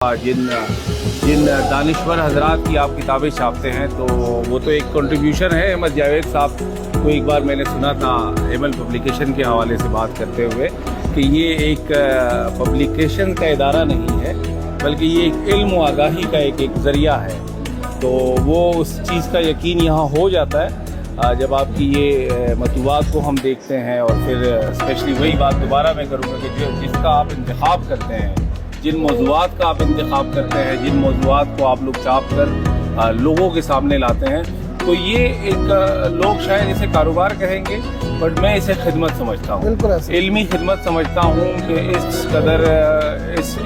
जिन जिन दानिश्वर हजरात की आप किताबें छापते हैं तो वो तो एक कंट्रीब्यूशन है। अहमद जावेद साहब को एक बार मैंने सुना था एमएल पब्लिकेशन के हवाले से बात करते हुए कि ये एक पब्लिकेशन का इदारा नहीं है बल्कि ये एक इल्म व आगाही का एक ज़रिया है। तो वो उस चीज़ का यकीन यहाँ हो जाता है जब आपकी ये मतूबात को हम देखते हैं। और फिर स्पेशली वही बात दोबारा मैं करूँगा कि जिसका आप इंतखाब करते हैं, जिन मौज़ूआत का आप इंतखाब करते हैं, जिन मौज़ूआत को आप लोग छाप कर लोगों के सामने लाते हैं, तो ये एक लोग शायद इसे कारोबार कहेंगे बट मैं इसे खिदमत समझता हूँ, इल्मी खिदमत समझता हूँ कि इस कदर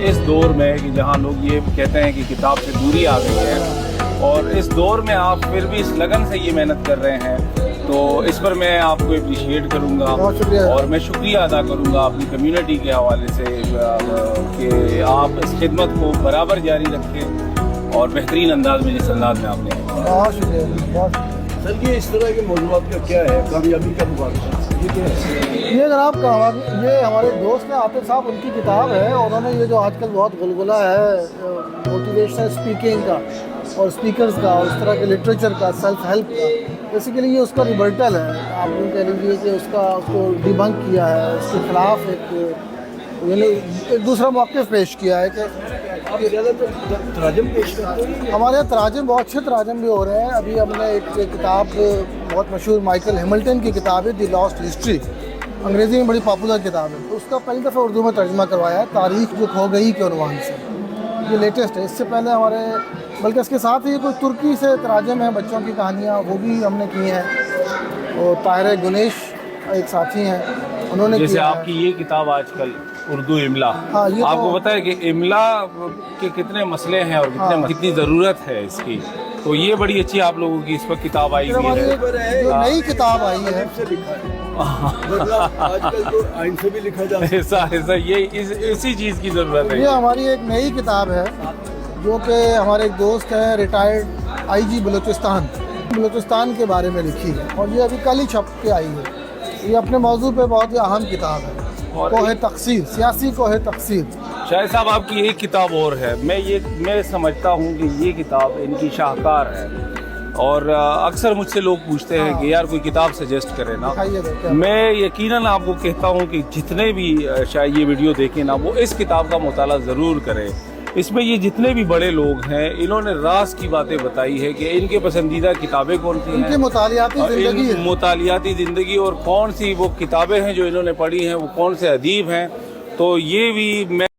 इस दौर में कि जहाँ लोग ये कहते हैं कि किताब से दूरी आ गई है और इस दौर में आप फिर भी इस लगन से ये मेहनत कर रहे हैं, तो इस पर मैं आपको अप्रिशिएट करूँगा और मैं शुक्रिया अदा करूँगा अपनी कम्युनिटी के हवाले से कि आप इस खिदमत को बराबर जारी रखें और बेहतरीन अंदाज में जिस अंदाज में आपने। बहुत शुक्रिया सर। ये इस तरह के मौज़ूआत का क्या है, कामयाबी का मुकाबला ये क्या है? ये अगर आप ये हमारे दोस्त हैं आतिफ साहब, उनकी किताब है। उन्होंने ये जो आजकल बहुत गुलगुला है मोटिवेशनल स्पीकिंग का और स्पीकर्स का और इस तरह के लिटरेचर का, सेल्फ हेल्प का, बेसिकली ये उसका रिबर्टल है। आप यूँ कह लीजिए कि उसको डिबंक किया है, उसके खिलाफ एक दूसरा मौक़िफ़ पेश किया है कि आप ज़्यादातर तराजम पेश करते हैं? हमारे यहाँ तराजम, बहुत अच्छे तराजम भी हो रहे हैं। अभी हमने एक किताब बहुत मशहूर माइकल हैमिल्टन की किताब है द लॉस्ट हिस्ट्री, अंग्रेज़ी में बड़ी पॉपुलर किताब है, तो उसका पहली दफ़ा उर्दू में तर्जुमा करवाया है, तारीख़ जो खो गई के उन्वान से। ये लेटेस्ट है। इससे पहले हमारे बल्कि इसके साथ ही कोई तुर्की से तराजम हैं, बच्चों की कहानियाँ, वो भी हमने की हैं। और ताहिर गुनेश एक साथी हैं, उन्होंने जैसे किया आपकी ये किताब आजकल उर्दू इमला, हाँ, ये आपको तो पता है कि इमला के कितने मसले हैं और कितनी ज़रूरत है इसकी, तो ये बड़ी अच्छी आप लोगों की इस पर किताब आई हुई हमारी है। जो नई किताब आई है, से लिखा है आजकल तो आइन से भी लिखा जाता है। ऐसा ये इसी चीज़ की ज़रूरत है। ये हमारी एक नई किताब है जो कि हमारे एक दोस्त हैं रिटायर्ड आईजी बलूचिस्तान के बारे में लिखी है और ये अभी कल ही छप के आई है। ये अपने मौजू पे बहुत ही अहम किताब है, कोहे तकसीर, सियासी कोहे तकसीर। शायद साहब आपकी एक किताब और है, मैं समझता हूँ कि ये किताब इनकी शाहकार है और अक्सर मुझसे लोग पूछते हैं कि यार कोई किताब सजेस्ट करें ना। मैं यकीनन आपको कहता हूँ कि जितने भी शायद ये वीडियो देखें ना, वो इस किताब का मुताला ज़रूर करें। इसमें ये जितने भी बड़े लोग हैं इन्होंने राज की बातें बताई है कि इनके पसंदीदा किताबें कौन सी हैं, मुतालियाती ज़िंदगी और कौन सी वो किताबें हैं जो इन्होंने पढ़ी हैं, वो कौन से अदीब हैं। तो ये भी मैं